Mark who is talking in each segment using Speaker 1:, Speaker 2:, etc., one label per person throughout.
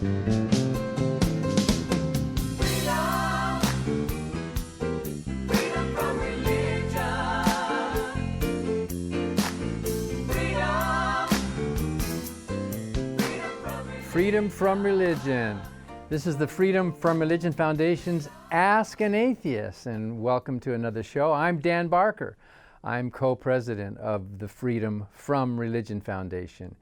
Speaker 1: Freedom from Religion. This is the Freedom from Religion Foundation's Ask an Atheist, and welcome to another show. I'm Dan Barker. I'm co-president of the Freedom from Religion Foundation.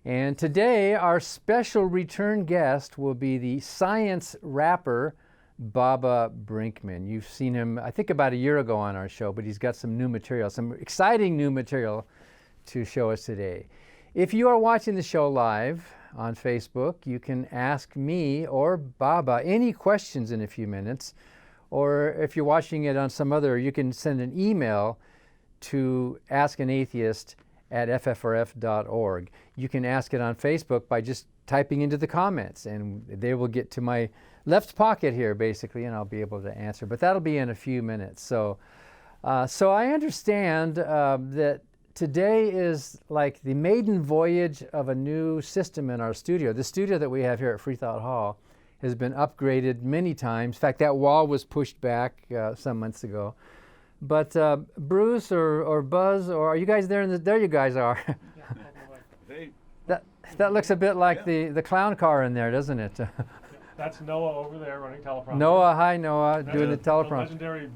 Speaker 1: And today our special return guest will be the science rapper Baba Brinkman. You've seen him, I think, about a year ago on our show, but he's got some new material, some exciting new material to show us today. If you are watching the show live on Facebook, you can ask me or Baba any questions in a few minutes, or if you're watching it on some other, you can send an email to askanatheist@ffrf.org. You can ask it on Facebook by just typing into the comments, and they will get to my left pocket here, basically, and I'll be able to answer. But that'll be in a few minutes. So I understand that today is like the maiden voyage of a new system in our studio. The studio that we have here at Free Thought Hall has been upgraded many times. In fact, that wall was pushed back some months ago. But Bruce or Buzz, or are you guys there? There you guys are.
Speaker 2: Hey.
Speaker 1: That looks a bit like the clown car in there, doesn't it?
Speaker 3: That's Noah over there running teleprompter.
Speaker 1: Noah, hi Noah,
Speaker 3: That's
Speaker 1: doing the teleprompter.
Speaker 3: The legendary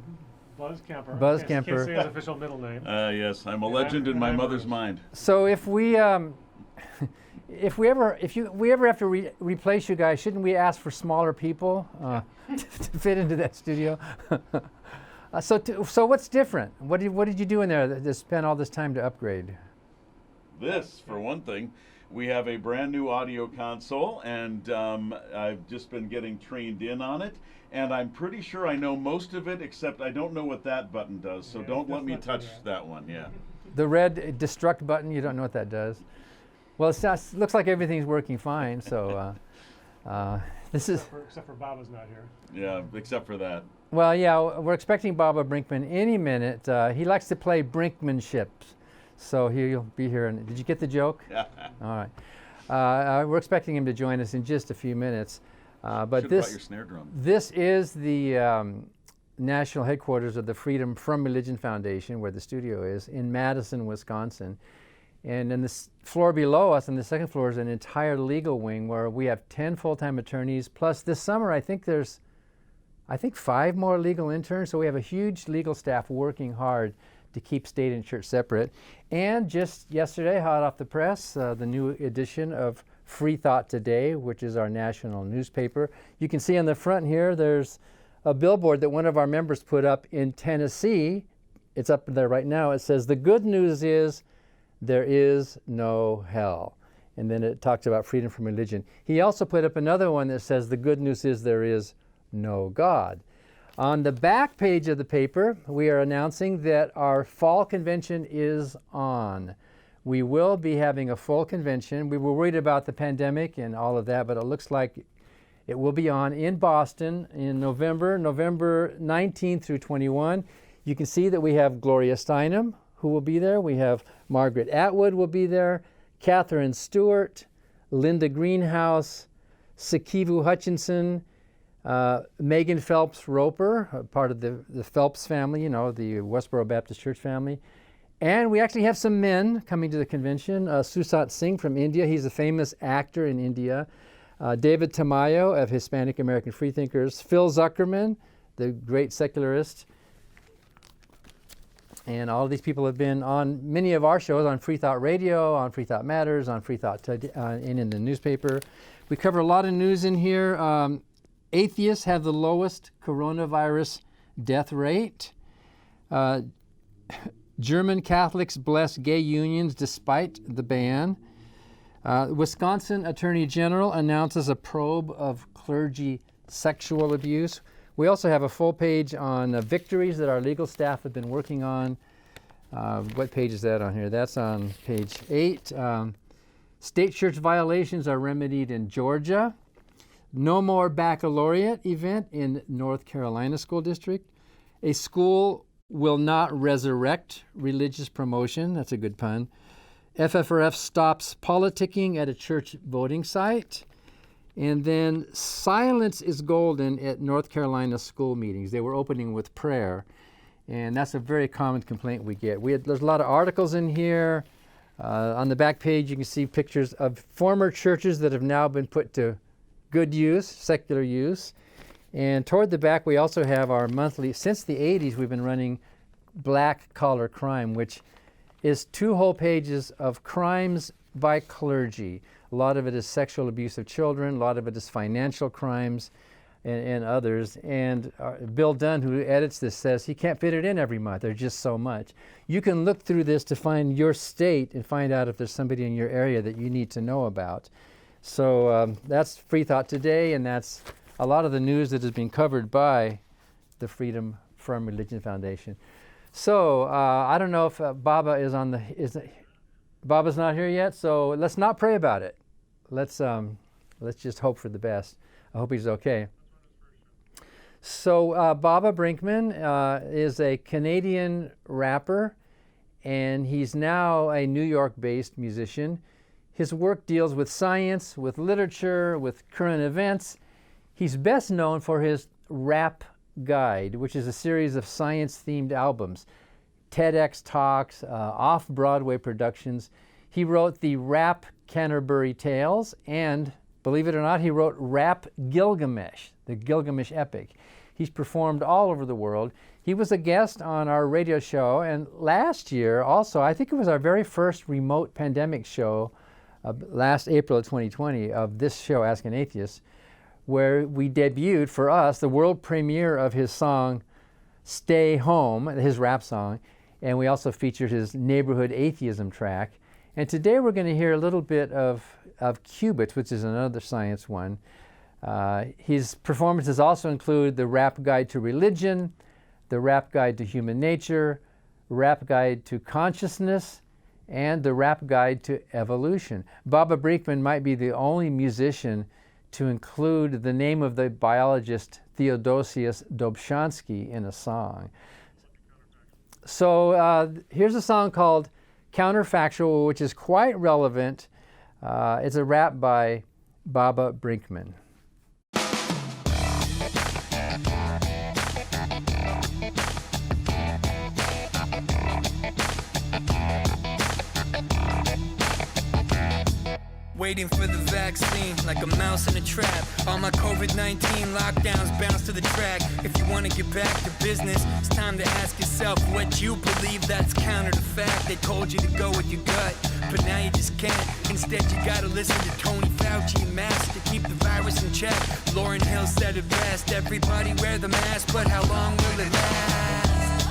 Speaker 3: Buzz Kemper.
Speaker 1: Buzz
Speaker 3: Can't
Speaker 1: Kemper.
Speaker 3: say his official middle name.
Speaker 2: Yes, I'm a legend in my mother's mind.
Speaker 1: So if we ever have to replace you guys, shouldn't we ask for smaller people to fit into that studio? So what's different? What did you do in there that spent all this time to upgrade?
Speaker 2: This, for one thing, we have a brand new audio console, and I've just been getting trained in on it. And I'm pretty sure I know most of it, except I don't know what that button does. So don't let me touch that one. Yeah.
Speaker 1: The red destruct button, you don't know what that does? Well, it looks like everything's working fine. So this is
Speaker 3: Except for Baba's not here.
Speaker 2: Yeah, except for that.
Speaker 1: well, yeah. We're expecting Baba Brinkman any minute. He likes to play brinkmanship, so he'll be here. Did you get the joke? All right. We're expecting him to join us in just a few minutes. But
Speaker 2: Should've brought your snare drum.
Speaker 1: This is the national headquarters of the Freedom from Religion Foundation, where the studio is, in Madison, Wisconsin. And in the floor below us, on the second floor, is an entire legal wing where we have 10 full-time attorneys. Plus, this summer, I think there's 5 more legal interns. So we have a huge legal staff working hard to keep state and church separate. And just yesterday, hot off the press, the new edition of Free Thought Today, which is our national newspaper. You can see on the front here, there's a billboard that one of our members put up in Tennessee. It's up there right now. It says, "The good news is there is no hell." And then it talks about freedom from religion. He also put up another one that says, "The good news is there is no God." On the back page of the paper, we are announcing that our fall convention is on. We will be having a full convention. We were worried about the pandemic and all of that, but it looks like it will be on in Boston in November 19 through 21. You can see that we have Gloria Steinem, who will be there. We have Margaret Atwood will be there, Catherine Stewart, Linda Greenhouse, Sikivu Hutchinson, Megan Phelps Roper, part of the Phelps family, the Westboro Baptist Church family. And we actually have some men coming to the convention. Susat Singh from India, he's a famous actor in India. David Tamayo of Hispanic American Freethinkers. Phil Zuckerman, the great secularist. And all of these people have been on many of our shows, on Free Thought Radio, on Free Thought Matters, on Free Thought Today, and in the newspaper. We cover a lot of news in here. Atheists have the lowest coronavirus death rate. German Catholics bless gay unions despite the ban. Wisconsin Attorney General announces a probe of clergy sexual abuse. We also have a full page on victories that our legal staff have been working on. What page is that on here? That's on page 8. State church violations are remedied in Georgia. No more baccalaureate event in North Carolina School District. A school will not resurrect religious promotion. That's a good pun. FFRF stops politicking at a church voting site. And then silence is golden at North Carolina school meetings. They were opening with prayer. And that's a very common complaint we get. There's a lot of articles in here. On the back page, you can see pictures of former churches that have now been put to good use, secular use. And toward the back, we also have our monthly, since the 80s, we've been running Black Collar Crime, which is 2 whole pages of crimes by clergy. A lot of it is sexual abuse of children, a lot of it is financial crimes and others. And Bill Dunn, who edits this, says he can't fit it in every month. There's just so much. You can look through this to find your state and find out if there's somebody in your area that you need to know about. So that's Free Thought Today, and that's a lot of the news that has been covered by the Freedom from Religion Foundation. So I don't know if Baba is on the, Baba's not here yet, so let's not pray about it. Let's just hope for the best. I hope he's okay. So Baba Brinkman is a Canadian rapper, and he's now a New York-based musician. His work deals with science, with literature, with current events. He's best known for his Rap Guide, which is a series of science-themed albums, TEDx talks, off-Broadway productions. He wrote the Rap Canterbury Tales, and believe it or not, he wrote Rap Gilgamesh, the Gilgamesh epic. He's performed all over the world. He was a guest on our radio show, and last year also, I think it was our very first remote pandemic show, last April of 2020, of this show, Ask an Atheist, where we debuted for us the world premiere of his song, Stay Home, his rap song, and we also featured his Neighborhood Atheism track. And today we're going to hear a little bit of Qbits, which is another science one. His performances also include the Rap Guide to Religion, the Rap Guide to Human Nature, Rap Guide to Consciousness, and the Rap Guide to Evolution. Baba Brinkman might be the only musician to include the name of the biologist Theodosius Dobzhansky in a song. So here's a song called Counterfactual, which is quite relevant. It's a rap by Baba Brinkman.
Speaker 4: Waiting for the vaccine like a mouse in a trap. All my COVID-19 lockdowns bounce to the track. If you want to get back to business, it's time to ask yourself what you believe that's counter to fact. They told you to go with your gut, but now you just can't. Instead you gotta listen to Tony Fauci and masks to keep the virus in check. Lauryn Hill said it best, everybody wear the mask, but how long will it last?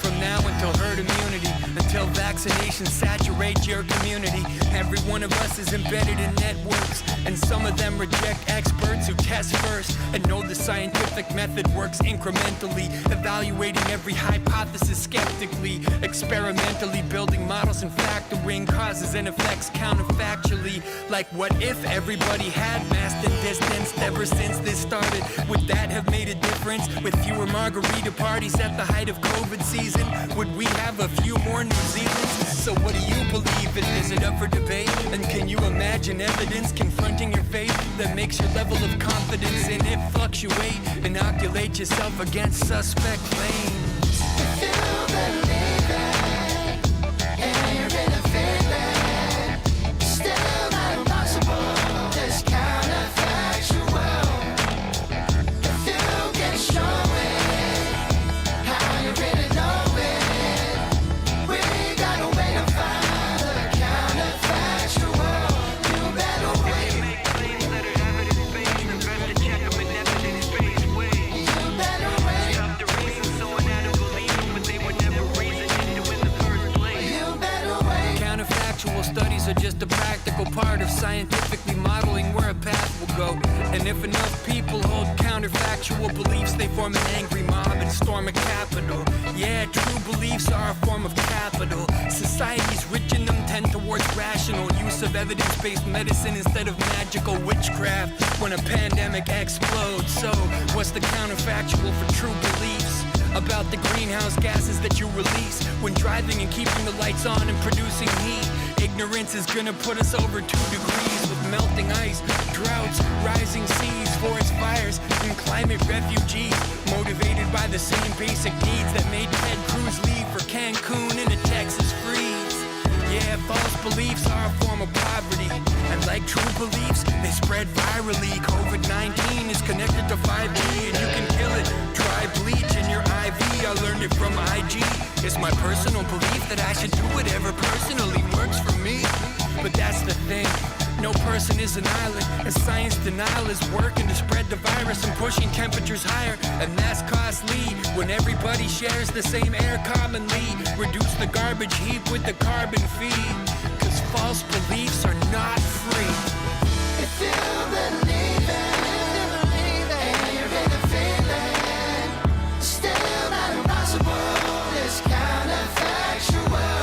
Speaker 4: From now until herd immunity, until vaccinations saturate your community. Every one of us is embedded in networks, and some of them reject experts who test first and know the scientific method works incrementally, evaluating every hypothesis skeptically, experimentally building models and factoring causes and effects counterfactually. Like, what if everybody had masked and distanced ever since this started? Would that have made a difference? With fewer margarita parties at the height of COVID season, would we have a few more New Zealands? So what do you believe in? Is it up for debate? And can you imagine evidence confronting your faith that makes your level of confidence in it fluctuate? Inoculate yourself against suspect claims. If you believe it, and you're in a feeling, still not impossible, this counterfactual. If you can show it, how you really know it, we gotta wait and find the counterfactual. You better wait. Make claims that are evidence-based, and best to check them in evidence-based ways. You better wait. Tough to reason, someone had to believe them, but they were never reasoned into in the first place. You better wait. Counterfactual studies are just a practical part of scientifically modeling where a path will go. And if enough people hold counterfactual beliefs, they form an angry mob and storm a capital. Yeah, true beliefs are a form of capital. Societies rich in them tend towards rational use of evidence-based medicine instead of magical witchcraft when a pandemic explodes. So, what's the counterfactual for true beliefs about the greenhouse gases that you release when driving and keeping the lights on and producing heat? ignorance is gonna put us over 2 degrees with melting ice, droughts, rising seas, forest fires, and climate refugees. Motivated by the same basic needs that made Ted Cruz leave for Cancun in a Texas freeze. Yeah, false beliefs are a form of poverty, and like true beliefs, they spread virally. COVID-19 is connected to 5G, and you can kill it. Try bleach in your IV, I learned it from IG. It's my personal belief that I should do whatever personally works for me. But that's the thing, no person is an island, and science denial is working to spread the virus and pushing temperatures higher, and that's costly when everybody shares the same air commonly. Reduce the garbage heap with the carbon fee, cause false beliefs are not free.
Speaker 5: If you believe it, and you're in a feeling, still not impossible, it's counterfactual.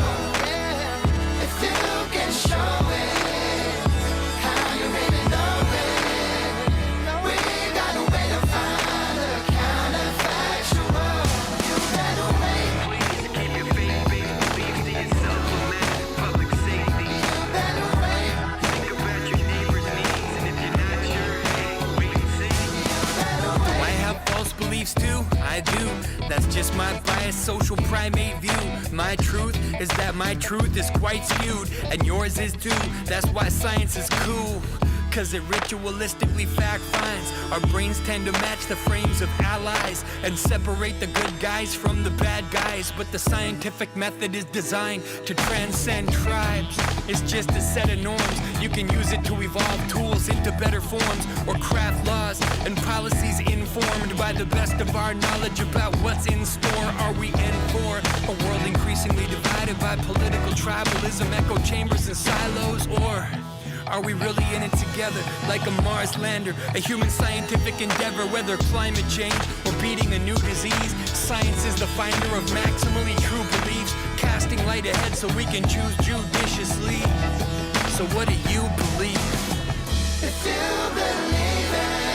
Speaker 5: If you can show it, how you really know it, we got a way to find the counterfactual. You better wait.
Speaker 4: Please keep your faith-based beliefs to yourself, no matter public safety.
Speaker 5: You better wait.
Speaker 4: Think about your neighbor's needs, and if you're not sure, hey, wait and see. Do I have false beliefs too? I do. That's just my biased social primate view. My truth is that my truth is quite skewed, and yours is too. That's why science is cool, cause it ritualistically fact finds. Our brains tend to match the frames of allies and separate the good guys from the bad guys. But the scientific method is designed to transcend tribes. It's just a set of norms. You can use it to evolve tools into better forms, or craft laws and policies informed by the best of our knowledge about what's in store. Are we in for a world increasingly divided by political tribalism, echo chambers and silos, or are we really in it together like a Mars lander, a human scientific endeavor, whether climate change or beating a new disease? Science is the finder of maximally true beliefs, casting light ahead so we can choose judiciously. So what do you believe?
Speaker 5: If you believe it,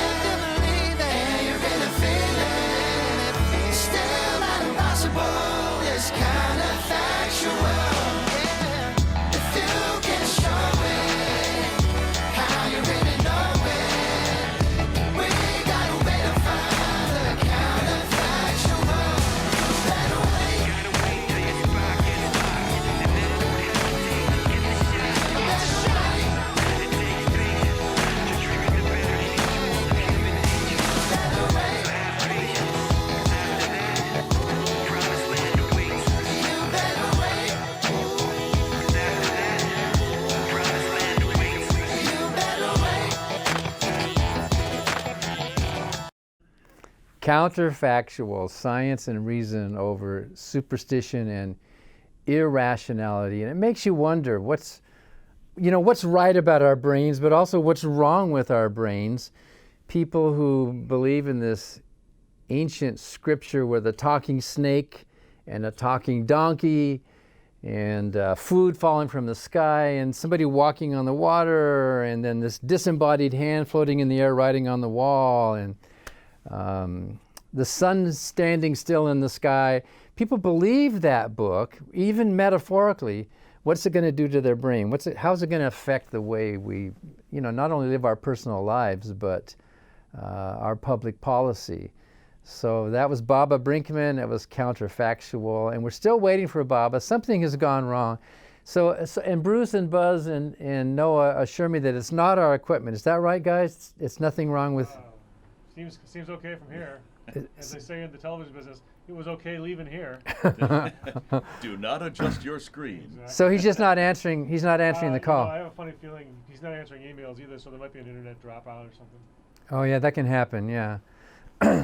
Speaker 5: and you're in a feeling, still not impossible, it's counterfactual. If you can show it, how you really know it, we got a way to find the counterfactual. You better wait.
Speaker 4: Gotta wait till your spot gets locked, and then don't hesitate to get the shot.
Speaker 5: You better wait.
Speaker 4: It takes patience to trigger the better nature of human nature.
Speaker 5: You better wait.
Speaker 4: Have patience. After that, promised land awaits.
Speaker 5: You better wait.
Speaker 4: After that, promised land awaits.
Speaker 5: You better wait.
Speaker 1: Counterfactual, science and reason over superstition and irrationality. And it makes you wonder what's right about our brains, but also what's wrong with our brains. People who believe in this ancient scripture with a talking snake and a talking donkey and food falling from the sky and somebody walking on the water and then this disembodied hand floating in the air writing on the wall and the sun standing still in the sky. People believe that book, even metaphorically. What's it going to do to their brain? How's it going to affect the way we, not only live our personal lives, but our public policy? So that was Baba Brinkman. That was Counterfactual, and we're still waiting for Baba. Something has gone wrong. So and Bruce and Buzz and Noah assure me that it's not our equipment. Is that right, guys? It's nothing wrong with.
Speaker 3: Seems okay from here. As they say in the television business, it was okay leaving here.
Speaker 2: Do not adjust your screen.
Speaker 1: So he's just not answering. He's not answering the call.
Speaker 3: I have a funny feeling he's not answering emails either, so there might be an internet dropout or something.
Speaker 1: Oh yeah, that can happen. Yeah.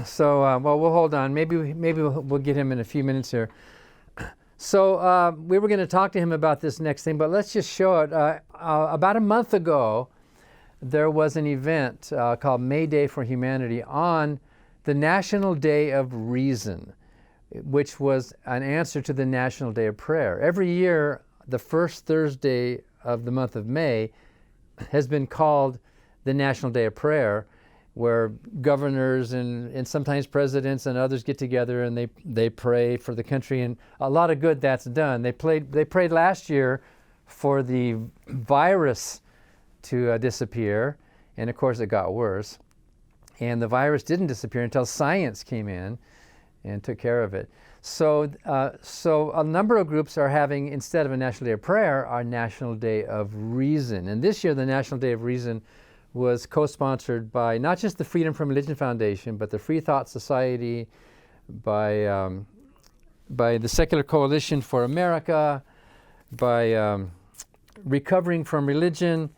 Speaker 1: So well, we'll hold on. Maybe we'll get him in a few minutes here. So we were going to talk to him about this next thing, but let's just show it. About a month ago, there was an event called May Day for Humanity on the National Day of Reason, which was an answer to the National Day of Prayer. Every year, the first Thursday of the month of May has been called the National Day of Prayer, where governors and sometimes presidents and others get together and they pray for the country, and a lot of good that's done. They prayed last year for the virus to disappear, and of course it got worse. And the virus didn't disappear until science came in and took care of it. So a number of groups are having, instead of a National Day of Prayer, our National Day of Reason. And this year the National Day of Reason was co-sponsored by not just the Freedom from Religion Foundation, but the Free Thought Society, by the Secular Coalition for America, by Recovering from Religion,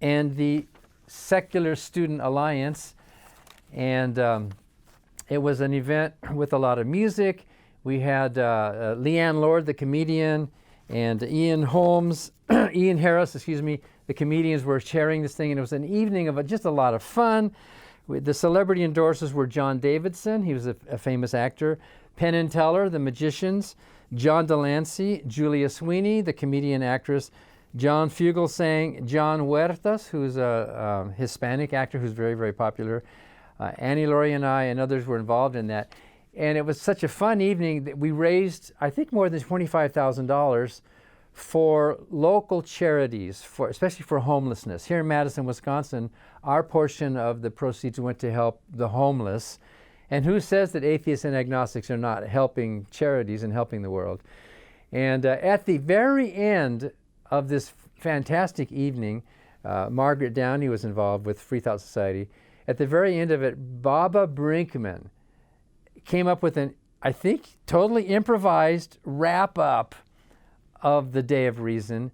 Speaker 1: and the Secular Student Alliance. And it was an event with a lot of music. We had Leanne Lord, the comedian, and Ian Harris, the comedians were chairing this thing, and it was an evening of just a lot of fun. The celebrity endorsers were John Davidson, he was a famous actor, Penn and Teller, the magicians, John Delancey, Julia Sweeney, the comedian actress, John Fugelsang, John Huertas, who's a Hispanic actor who's very, very popular. Annie Laurie and I and others were involved in that. And it was such a fun evening that we raised, I think, more than $25,000 for local charities, especially for homelessness. Here in Madison, Wisconsin, our portion of the proceeds went to help the homeless. And who says that atheists and agnostics are not helping charities and helping the world? And at the very end of this fantastic evening, Margaret Downey was involved with Free Thought Society. At the very end of it, Baba Brinkman came up with an, I think, totally improvised wrap-up of the Day of Reason,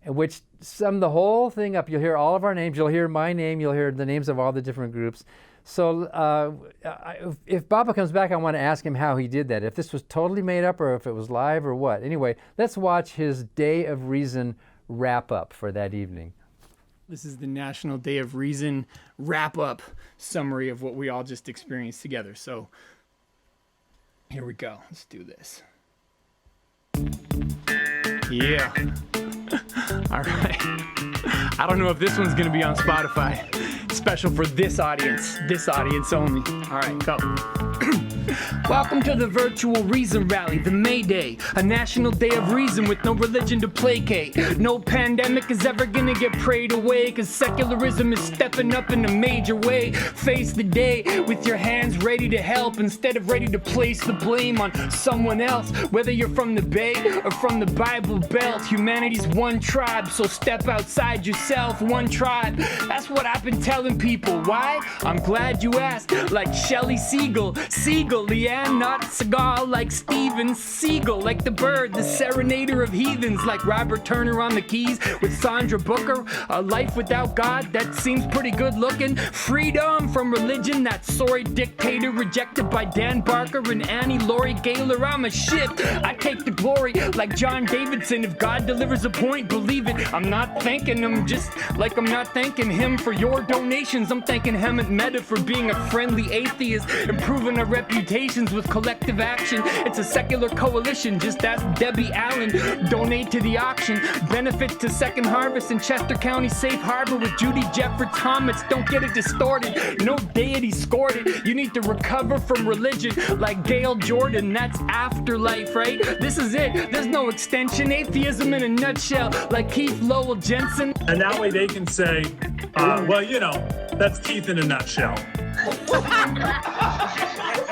Speaker 1: which summed the whole thing up. You'll hear all of our names. You'll hear my name. You'll hear the names of all the different groups. So if Baba comes back, I want to ask him how he did that, if this was totally made up or if it was live or what. Anyway, let's watch his Day of Reason wrap-up for that evening.
Speaker 6: This is the National Day of Reason wrap-up summary of what we all just experienced together. So here we go. Let's do this. Yeah. All right. I don't know if this one's going to be on Spotify. Special for this audience only. All right, go. Welcome to the virtual Reason Rally, the May Day, a national day of reason with no religion to placate. No pandemic is ever gonna get prayed away, cause secularism is stepping up in a major way. Face the day with your hands ready to help instead of ready to place the blame on someone else. Whether you're from the Bay or from the Bible Belt, humanity's one tribe, so step outside yourself, one tribe. That's what I've been telling people. Why? I'm glad you asked. Like Shelley Siegel, Leanne, not Seagal, like Steven Seagal, like the bird, the serenader of heathens, like Robert Turner on the keys with Sandra Booker. A life without God, that seems pretty good looking. Freedom from religion, that sorry dictator rejected by Dan Barker and Annie Laurie Gaylor. I'm a ship, I take the glory like John Davidson. If God delivers a point, believe it. I'm not thanking him, just like I'm not thanking him for your donations. I'm thanking him at Meta for being a friendly atheist, improving our reputations with collective action. It's a secular coalition, just ask Debbie Allen. Donate to the auction, benefits to Second Harvest in Chester County Safe Harbor with Judy Jeffrey Thomas. Don't get it distorted, no deity scored it. You need to recover from religion like Gail Jordan, that's afterlife, right? This is it, there's no extension. Atheism in a nutshell, like Keith Lowell Jensen.
Speaker 7: And that way they can say, well, you know, that's Keith in a nutshell.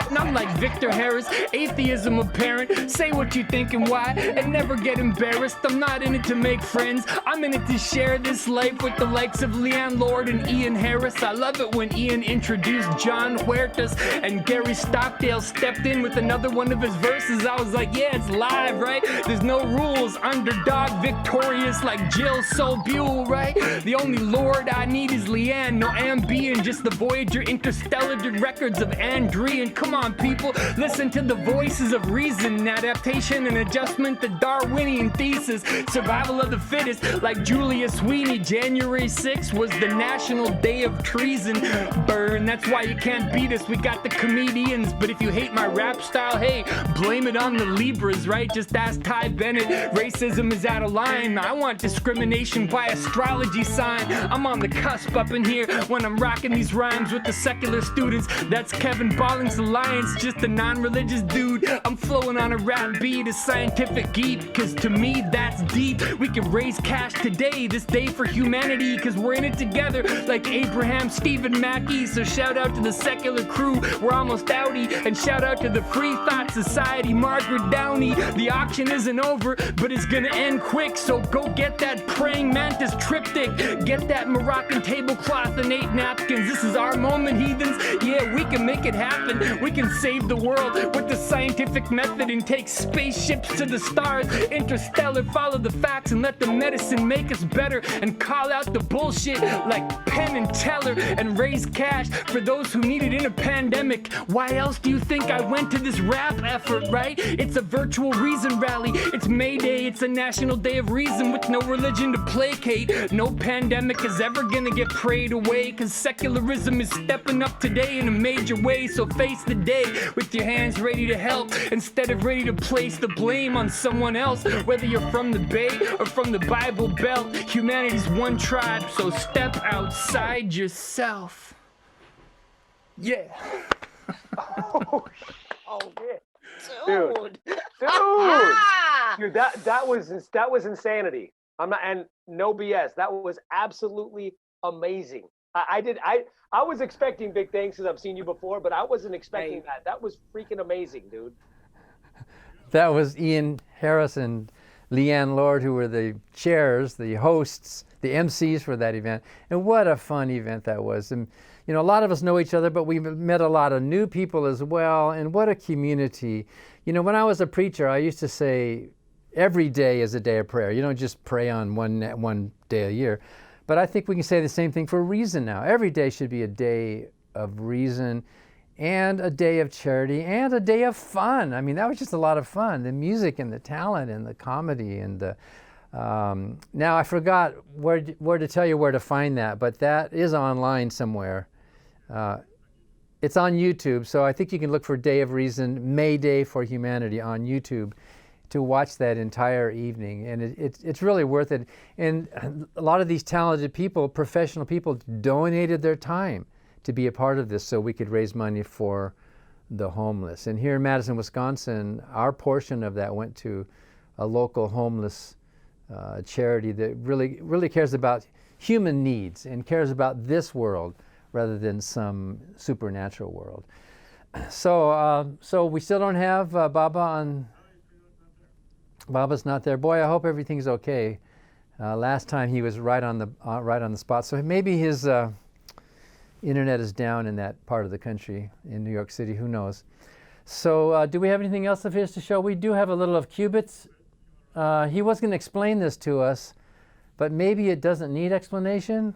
Speaker 6: And I'm like Victor Harris, atheism apparent. Say what you think and why, and never get embarrassed. I'm not in it to make friends, I'm in it to share this life with the likes of Leanne Lord and Ian Harris. I love it when Ian introduced John Huertas and Gary Stockdale stepped in with another one of his verses. I was like, yeah, it's live, right? There's no rules, underdog victorious like Jill Sobule, right? The only Lord I need is Leanne, no Ambien, just the Voyager interstellar records of Andrian. Come on, people, listen to the voices of reason, adaptation and adjustment, the Darwinian thesis, survival of the fittest, like Julia Sweeney. January 6th was the National Day of Treason. Burn, that's why you can't beat us, we got the comedians. But if you hate my rap style, hey, blame it on the Libras, right? Just ask Ty Bennett, racism is out of line. I want discrimination by astrology sign. I'm on the cusp up in here when I'm rocking these rhymes with the secular students. That's Kevin Balling's the line. science, just a non-religious dude. I'm flowing on a rap beat, a scientific geek, cause to me that's deep. We can raise cash today, this day for humanity, cause we're in it together like Abraham, Stephen Mackey. So shout out to the secular crew, we're almost outie. And shout out to the Free Thought Society, Margaret Downey. The auction isn't over, but it's gonna end quick. So go get that praying mantis triptych, get that Moroccan tablecloth and 8 napkins. This is our moment, heathens. Yeah, we can make it happen. We can save the world with the scientific method and take spaceships to the stars. Interstellar, follow the facts and let the medicine make us better. And call out the bullshit like Penn and Teller and raise cash for those who need it in a pandemic. Why else do you think I went to this rap effort, right? It's a virtual reason rally. It's May Day, it's a national day of reason with no religion to placate. No pandemic is ever gonna get prayed away, cause secularism is stepping up today in a major way. So face the day with your hands ready to help instead of ready to place the blame on someone else. Whether you're from the Bay or from the Bible Belt, humanity's one tribe, so step outside yourself. Yeah.
Speaker 8: Oh yeah. Dude, that was insanity. I'm not, and no BS. That was absolutely amazing. I was expecting big things because I've seen you before, but I wasn't expecting that. That was freaking amazing, dude.
Speaker 1: That was Ian Harris and Leanne Lord, who were the chairs, the hosts, the MCs for that event. And what a fun event that was. And you know, a lot of us know each other, but we met a lot of new people as well. And what a community. You know, when I was a preacher, I used to say every day is a day of prayer. You don't just pray on one day a year. But I think we can say the same thing for reason now. Every day should be a day of reason and a day of charity and a day of fun. I mean, that was just a lot of fun. The music and the talent and the comedy and the now I forgot where to tell you where to find that, but that is online somewhere. It's on YouTube, so I think you can look for Day of Reason, May Day for Humanity on YouTube to watch that entire evening, and it's really worth it. And a lot of these talented people, professional people, donated their time to be a part of this so we could raise money for the homeless. And here in Madison, Wisconsin, our portion of that went to a local homeless charity that really cares about human needs and cares about this world rather than some supernatural world. So we still don't have Baba on. Baba's not there. Boy, I hope everything's okay. Last time he was right on the spot. So maybe his internet is down in that part of the country in New York City. Who knows? So do we have anything else of his to show? We do have a little of Qbits. He was going to explain this to us, but maybe it doesn't need explanation.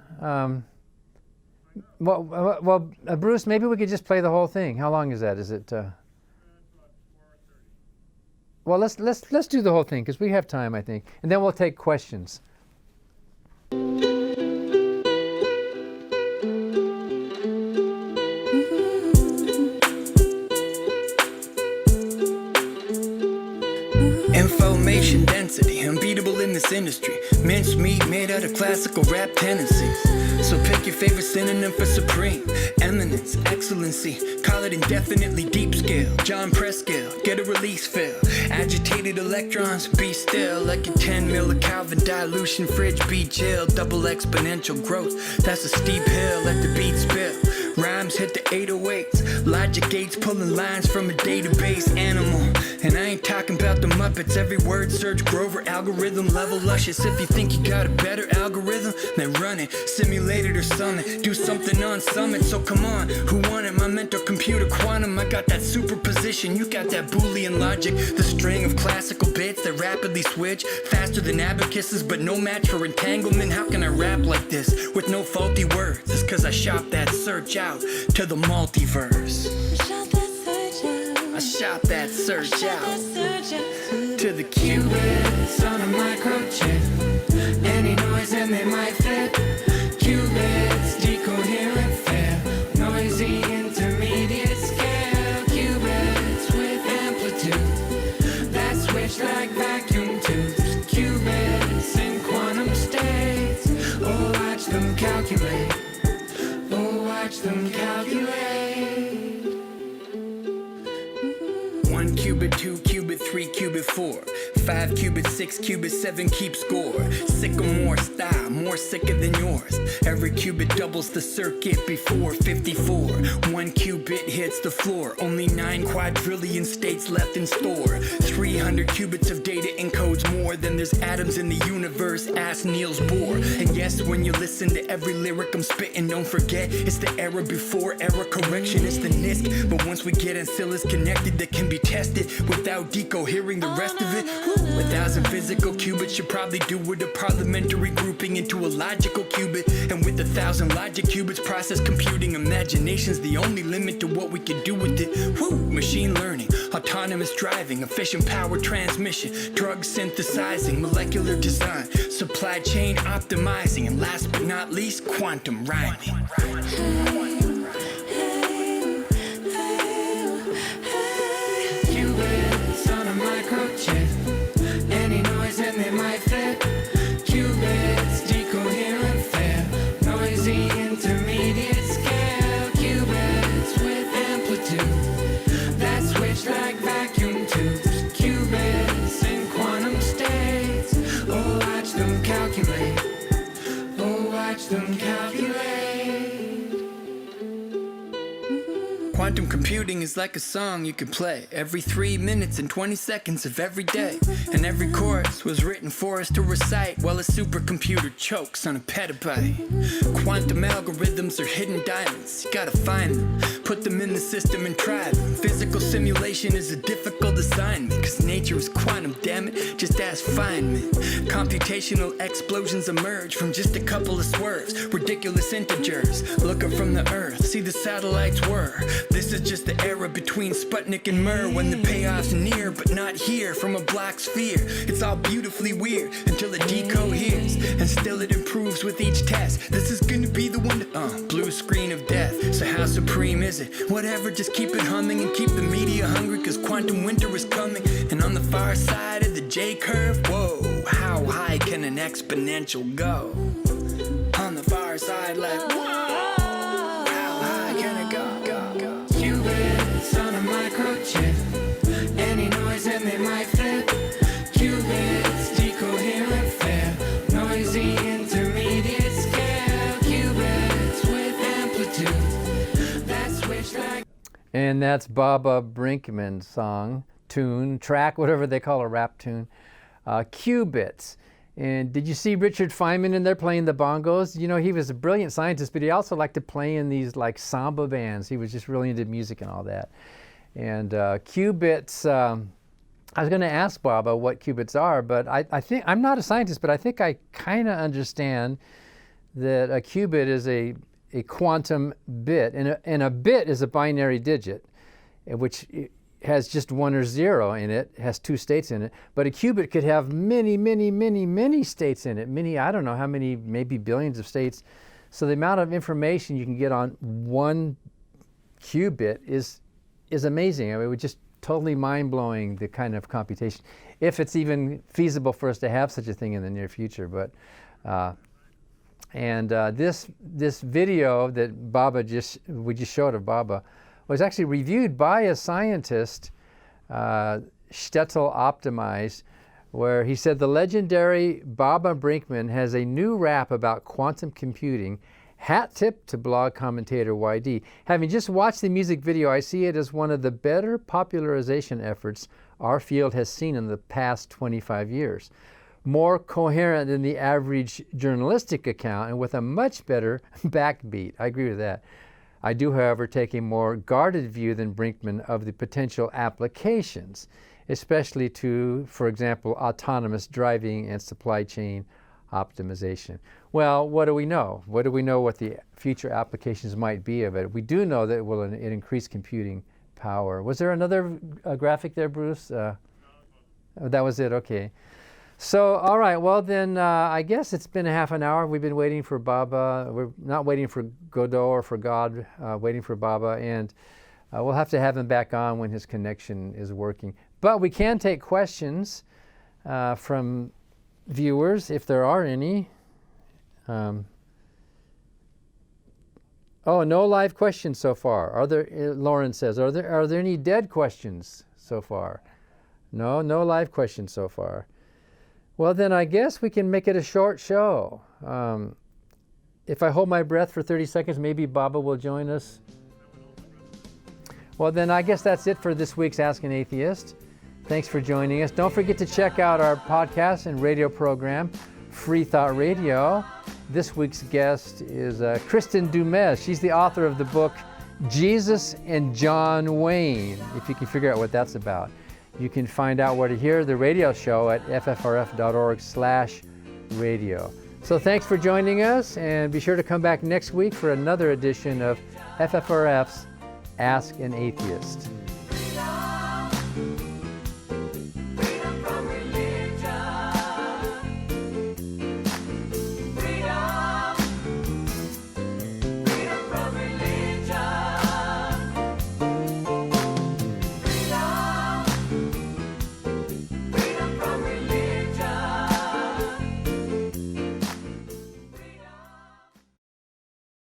Speaker 1: Bruce, maybe we could just play the whole thing. How long is that? Is it? Well, let's do the whole thing because we have time, I think, and then we'll take questions.
Speaker 4: Information density, unbeatable in this industry. Minced meat made out of classical rap tendencies. So pick your favorite synonym for supreme. Eminence, excellency, call it indefinitely deep scale. John Press scale, get a release fail. Agitated electrons, be still. Like a 10 mil of Calvin dilution, fridge be chill. Double exponential growth, that's a steep hill. Let the beat spill. Rhymes hit the 808s. Logic gates pulling lines from a database animal. And I ain't talking about the Muppets. Every word search Grover algorithm level luscious. If you think you got a better algorithm, then run it. Simulate it or summit. Do something on Summit. So come on, who won it? My mentor computer quantum. I got that superposition. You got that Boolean logic. The string of classical bits that rapidly switch. Faster than abacuses, but no match for entanglement. How can I rap like this with no faulty words? It's cause I shop that search out to the multiverse. I shot that search out to the qubits on a microchip. Any noise and they might fit. Qubits, decoherent fail. Noisy intermediate scale. Qubits with amplitude that switch like vacuum tubes. Qubits in quantum states. Oh, watch them calculate. Oh, watch them calculate. 1 qubit, 2 qubit, 3 qubit, 4, 5 qubit, 6 qubit, 7 keep score. Sycamore style, more sicker than yours. Every qubit doubles the circuit before 54. 1 qubit hits the floor. Only 9 quadrillion states left in store. 300 qubits of data encodes more than there's atoms in the universe. Ask Niels Bohr. And yes, when you listen to every lyric I'm spitting, don't forget it's the era before error correction. It's the NISC. But once we get ancillas connected that can be tested without decohering the rest of it, 1,000 physical qubits should probably do with a parliamentary grouping into a logical qubit. And with 1,000 logic qubits, process computing, imagination's the only limit to what we can do with it. Machine learning, autonomous driving, efficient power transmission, drug synthesizing, molecular design, supply chain optimizing, and last but not least, quantum rhyming. Qubits on a microchip, any noise and they might fit. Qubits, decoherent fair, noisy intermediate scale. Qubits with amplitude that switch like vacuum tubes. Qubits in quantum states, oh watch them calculate, oh watch them calculate. Quantum computing is like a song you can play every 3 minutes and 20 seconds of every day. And every chorus was written for us to recite while a supercomputer chokes on a petabyte. Quantum algorithms are hidden diamonds. You gotta find them, put them in the system and try them. Physical simulation is a difficult assignment, cause nature is quantum, damn it, just ask Feynman. Computational explosions emerge from just a couple of swerves. Ridiculous integers looking from the earth, see the satellites whir. This is just the era between Sputnik and Mir, when the payoff's near but not here from a black sphere. It's all beautifully weird until it decoheres, and still it improves with each test. This is gonna be the one to, blue screen of death. So how supreme is it? Whatever, just keep it humming and keep the media hungry, cause quantum winter is coming. And on the far side of the J-curve, whoa, how high can an exponential go? On the far side, like, whoa, how high can it go? Qubits on a microchip, any noise and they might fit. Qubits, decoherent fair, noisy intermediate scale. Qubits with amplitude that switch like.
Speaker 1: And that's Baba Brinkman's song, tune, track, whatever they call a rap tune, Qbits. And did you see Richard Feynman in there playing the bongos? You know, he was a brilliant scientist, but he also liked to play in these like samba bands. He was just really into music and all that. And Qbits, I was going to ask Baba what qubits are, but I think, I'm not a scientist, but I think I kind of understand that a qubit is a quantum bit, and a bit is a binary digit, which has just 1 or 0 in it, has 2 states in it, but a qubit could have many, many, many, many states in it, many, I don't know how many, maybe billions of states. So the amount of information you can get on 1 qubit is amazing. I mean, it was just totally mind-blowing, the kind of computation, if it's even feasible for us to have such a thing in the near future. But this video that we just showed of Baba was actually reviewed by a scientist, Shtetl Optimize, where he said the legendary Baba Brinkman has a new rap about quantum computing. Hat tip to blog commentator YD. Having just watched the music video, I see it as one of the better popularization efforts our field has seen in the past 25 years. More coherent than the average journalistic account and with a much better backbeat. I agree with that. I do, however, take a more guarded view than Brinkman of the potential applications, especially to, for example, autonomous driving and supply chain optimization. Well, what do we know? What do we know what the future applications might be of it? We do know that it will increase computing power. Was there another graphic there, Bruce? That was it, okay. So, all right, well then, I guess it's been a half an hour. We've been waiting for Baba. We're not waiting for Godot or for God, waiting for Baba, and we'll have to have him back on when his connection is working. But we can take questions from viewers, if there are any. Oh, no live questions so far. Are there? Lauren says, are there any dead questions so far? No live questions so far. Well, then I guess we can make it a short show. If I hold my breath for 30 seconds, maybe Baba will join us. Well, then I guess that's it for this week's Ask an Atheist. Thanks for joining us. Don't forget to check out our podcast and radio program, Free Thought Radio. This week's guest is Kristen Dumez. She's the author of the book, Jesus and John Wayne, if you can figure out what that's about. You can find out where to hear the radio show at ffrf.org/radio. So thanks for joining us, and be sure to come back next week for another edition of FFRF's Ask an Atheist.